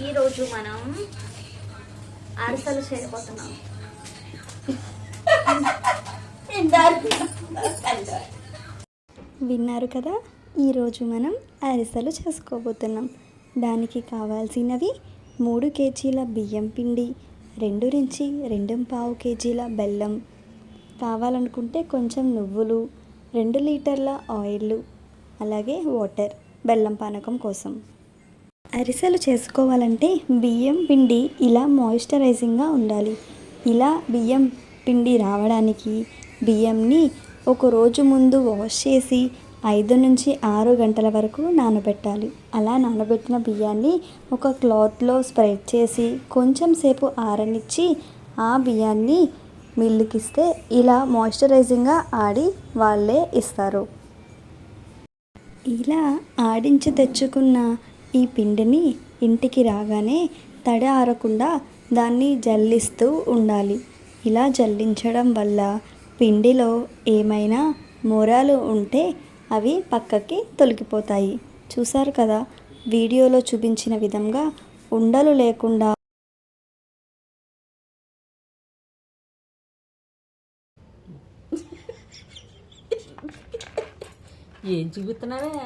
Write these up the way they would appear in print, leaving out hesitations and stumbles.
ఈరోజు మనం అరిసెలు చేయబోతున్నాం. విన్నారు కదా, ఈరోజు మనం అరిసెలు చేసుకోబోతున్నాం. దానికి కావాల్సినవి 3 కేజీల బియ్యం పిండి, 2 నుంచి 2.5 కేజీల బెల్లం, కావాలనుకుంటే కొంచెం నువ్వులు, 2 లీటర్ల ఆయిల్, అలాగే వాటర్ బెల్లం పానకం కోసం. అరిసెలు చేసుకోవాలంటే బియ్యం పిండి ఇలా మాయిశ్చరైజింగ్గా ఉండాలి. ఇలా బియ్యం పిండి రావడానికి బియ్యంని ఒక రోజు ముందు వాష్ చేసి 5 నుంచి 6 గంటల వరకు నానబెట్టాలి. అలా నానబెట్టిన బియ్యాన్ని ఒక క్లాత్లో స్ప్రెడ్ చేసి కొంచెం సేపు ఆరనిచ్చి ఆ బియ్యాన్ని మిల్లుకిస్తే ఇలా మాయిశ్చరైజింగ్గా ఆడి వాళ్ళే ఇస్తారు. ఇలా ఆడించి తెచ్చుకున్న ఈ పిండిని ఇంటికి రాగానే తడి ఆరకుండా దాన్ని జల్లిస్తూ ఉండాలి. ఇలా జల్లించడం వల్ల పిండిలో ఏమైనా మూరాలు ఉంటే అవి పక్కకి తొలగిపోతాయి. చూసారు కదా, వీడియోలో చూపించిన విధంగా ఉండలు లేకుండా ఏం చూపుతున్నావే?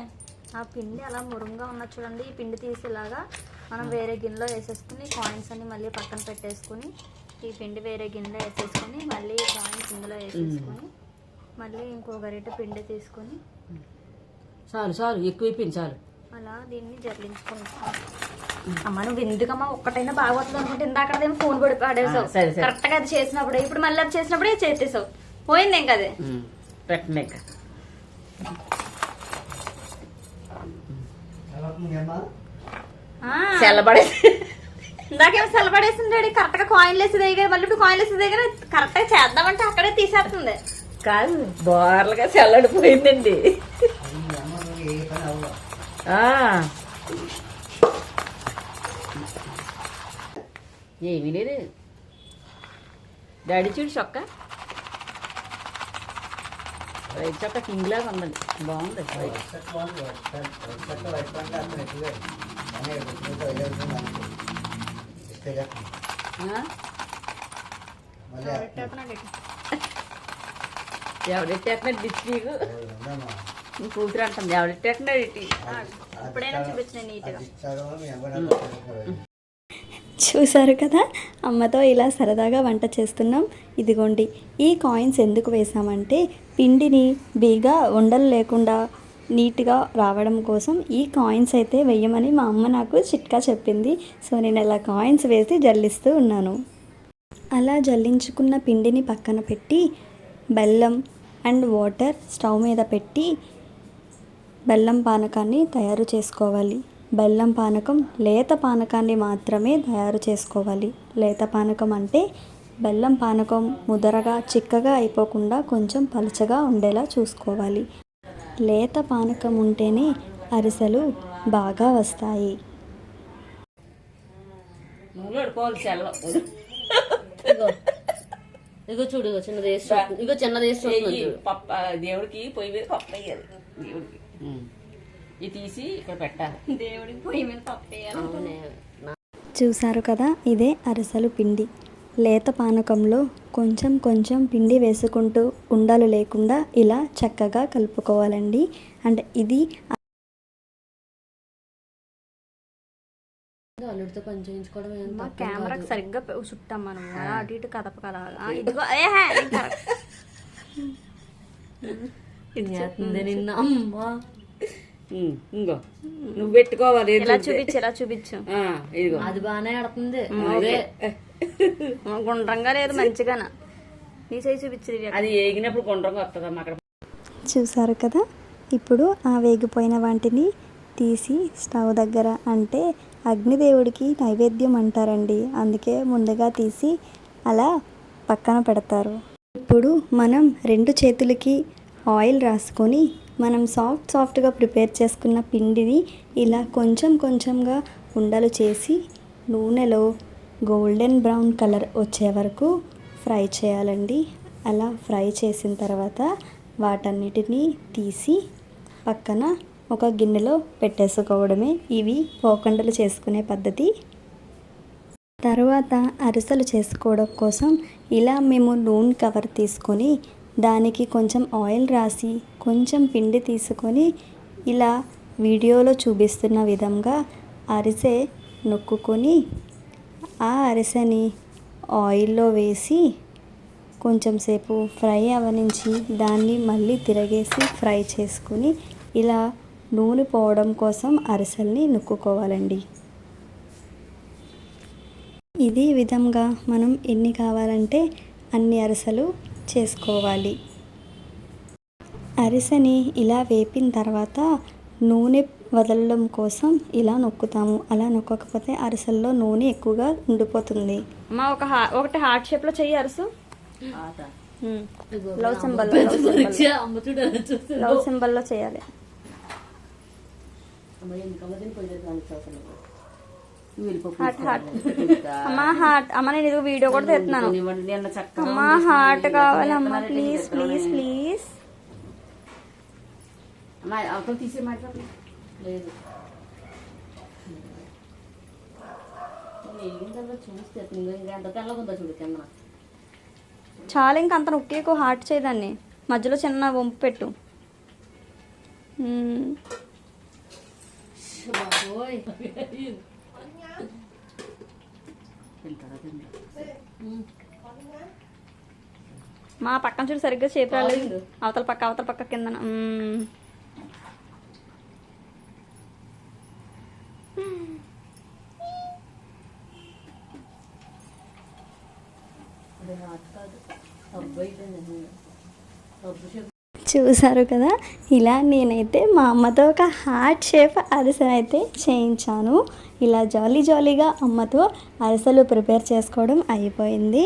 ఆ పిండి అలా మురుంగా ఉన్న చూడండి. ఈ పిండి తీసేలాగా మనం వేరే గిన్నెలో వేసేసుకుని కాయిన్స్ అన్ని మళ్ళీ పక్కన పెట్టేసుకుని ఈ పిండి వేరే గిన్నెలో వేసేసుకొని మళ్ళీ కాయిన్స్ ఇందులో వేసేసుకొని మళ్ళీ ఇంకో గరిటె పిండి తీసుకొని చాలు చాలు ఎక్కువైపోయింది చాలు. అలా దీన్ని జల్లించుకుంటాం. అమ్మ నువ్వు ఎందుకమ్మా ఒక్కటైనా బాగోతుంది అనుకుంటే ఇందాకదేమో ఫోన్ పడి పాడేసావు. కరెక్ట్గా అది చేసినప్పుడు ఇప్పుడు మళ్ళీ అది చేసినప్పుడే చేసేసావు. పోయింది ఇంకా అది పెట్టండి. ఇంకా సెల్లబడేసి ఇందాకేమో సెలబడేసింది డాడీ. కరెక్ట్గా కాయిన్లు వేసి దగ్గర మళ్ళీ ఇప్పుడు కాయిన్లు వేసి దగ్గర కరెక్ట్గా చేద్దామంటే అక్కడే తీసేస్తుంది. కాదు బోర్లుగా చల్లడిపోయిందండి. ఏమీ లేదు డాడీ చూడు చొక్క రైట్ చొక్క కింగ్ లాగా ఉందండి. బాగుంది ఎవడెట్టేస్తున్నాడు డిచ్ నీకు కూతురు అంటుంది. ఎవడెట్టేస్తున్నాడు ఇటు ఇప్పుడైనా చూపించిన నీట్గా. చూసారు కదా, అమ్మతో ఇలా సరదాగా వంట చేస్తున్నాం. ఇదిగోండి, ఈ కాయిన్స్ ఎందుకు వేసామంటే పిండిని బీగా ఉండలు లేకుండా నీట్గా రావడం కోసం ఈ కాయిన్స్ అయితే వేయమని మా అమ్మ నాకు చిట్కా చెప్పింది. సో నేను ఇలా కాయిన్స్ వేసి జల్లిస్తూ ఉన్నాను. అలా జల్లించుకున్న పిండిని పక్కన పెట్టి బెల్లం అండ్ వాటర్ స్టవ్ మీద పెట్టి బెల్లం పానకాన్ని తయారు చేసుకోవాలి. బెల్లం పానకం లేత పానకాన్ని మాత్రమే తయారు చేసుకోవాలి. లేత పానకం అంటే బెల్లం పానకం ముదరగా చిక్కగా అయిపోకుండా కొంచెం పలుచగా ఉండేలా చూసుకోవాలి. లేత పానకం ఉంటేనే అరిసెలు బాగా వస్తాయి. ఇగో చూడు, చిన్నది ఇగో చిన్నది దేవుడికి పొయ్యి మీద పప్పు వేయాలి. దేవుడికి ఇది తీసి ఇక్కడ పెట్టాలి. దేవుడికి పొయ్యి మీద పప్పు వేయాలి. చూసారు కదా, ఇదే అరిసెలు పిండి. లేత పానకంలో కొంచెం కొంచెం పిండి వేసుకుంటూ ఉండలు లేకుండా ఇలా చక్కగా కలుపుకోవాలండి. అంటే ఇది అల్లుడితో పని చేయించుకోవడం కెమెరాకి సరిగ్గా చుట్టాం మనం. అటు ఇటు కదపకలాగా. ఇదిగో నిన్న అమ్మా ఇంకో నువ్వు పెట్టుకోవాలి. ఇలా చూపించు, ఇలా చూపించు. ఇదిగో అది బాగానే ఆడుతుంది. గుండ్రంగా లేదు మంచిగానా. నీ సైజు చూపించు. అది ఏగినప్పుడు గుండ్రంగా వస్తుందమ్మా. అక్కడ చూసారు కదా, ఇప్పుడు ఆ వేగిపోయిన వాటిని తీసి స్టవ్ దగ్గర, అంటే అగ్నిదేవుడికి నైవేద్యం అంటారండి, అందుకే ముందుగా తీసి అలా పక్కన పెడతారు. ఇప్పుడు మనం 2 చేతులకి ఆయిల్ రాసుకొని మనం సాఫ్ట్గా ప్రిపేర్ చేసుకున్న పిండిని ఇలా కొంచెం కొంచెంగా ఉండలు చేసి నూనెలో గోల్డెన్ బ్రౌన్ కలర్ వచ్చే వరకు ఫ్రై చేయాలండి. అలా ఫ్రై చేసిన తర్వాత వాటన్నిటినీ తీసి పక్కన ఒక గిన్నెలో పెట్టేసుకోవడమే. ఇవి పోకండలు చేసుకునే పద్ధతి. తర్వాత అరిసెలు చేసుకోవడం కోసం ఇలా మేము నూనె కవర్ తీసుకొని దానికి కొంచెం ఆయిల్ రాసి కొంచెం పిండి తీసుకొని ఇలా వీడియోలో చూపిస్తున్న విధంగా అరిసె నొక్కుకొని ఆ అరిసెని ఆయిల్లో వేసి కొంచెం సేపు ఫ్రై అవనించి దాన్ని మళ్ళీ తిరగేసి ఫ్రై చేసుకుని ఇలా నూనె పోవడం కోసం అరిసెల్ని నొక్కుకోవాలండి. ఇది విధంగా మనం ఎన్ని కావాలంటే అన్ని అరిసెలు చేసుకోవాలి. అరిసెని ఇలా వేపిన తర్వాత నూనె వదలడం కోసం ఇలా నొక్కుతాము. అలా నొక్కకపోతే అరిసెల్లో నూనె ఎక్కువగా ఉండిపోతుంది. అమ్మ ఒకటి హార్ట్ షేప్ లో చెయ్యి అరుసు. ఆట. లవ్ సింబల్ అమ్మ చూడు అలా చూస్తుంది. లవ్ సింబల్ లో చేయాలి. అమ్మ ఎందుకమ్మ దీన్ని కొంచెం కానిచ్చావు. హార్ట్ హార్ట్ అమ్మ హార్ట్. అమ్మ నేను ఇది వీడియో కూడా తెస్తున్నాను. నిన్న చక్కగా అమ్మ హార్ట్ కావాలమ్మా ప్లీజ్ ప్లీజ్ ప్లీజ్. అమ్మా అవతల తీసే మాట్లాడు. లేదు ఏంటన్నా చూస్తే ఇంకా ఎంత తెల్లగా ఉందో చూడు కింద. చాలా ఇంక అంత నొక్కేకు హార్ట్ చేయదాన్ని. మధ్యలో చిన్న వంపు పెట్టు. బాబోయ్ మా పక్కన చూడు సరిగ్గా షేప్ రాలేదు. అవతల పక్క కింద. చూసారు కదా, ఇలా నేనైతే మా అమ్మతో ఒక హార్ట్ షేప్ అరిసెలు అయితే చేయించాను. ఇలా జాలీగా అమ్మతో అరిసెలు ప్రిపేర్ చేసుకోవడం అయిపోయింది.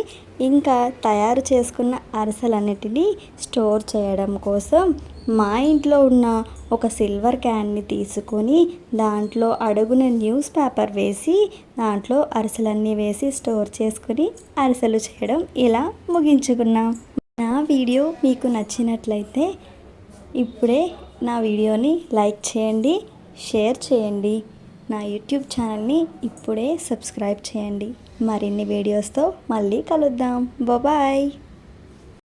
ఇంకా తయారు చేసుకున్న అరిసెలన్నిటినీ స్టోర్ చేయడం కోసం మా ఇంట్లో ఉన్న ఒక సిల్వర్ క్యాన్ని తీసుకొని దాంట్లో అడుగున న్యూస్ పేపర్ వేసి దాంట్లో అరిసెలన్నీ వేసి స్టోర్ చేసుకుని అరిసెలు చేయడం ఇలా ముగించుకున్నాం. నా వీడియో మీకు నచ్చినట్లయితే ఇప్పుడే నా వీడియోని లైక్ చేయండి, షేర్ చేయండి. నా యూట్యూబ్ ఛానల్ని ఇప్పుడే సబ్స్క్రైబ్ చేయండి. మరిన్ని వీడియోస్తో మళ్ళీ కలుద్దాం. బాయ్.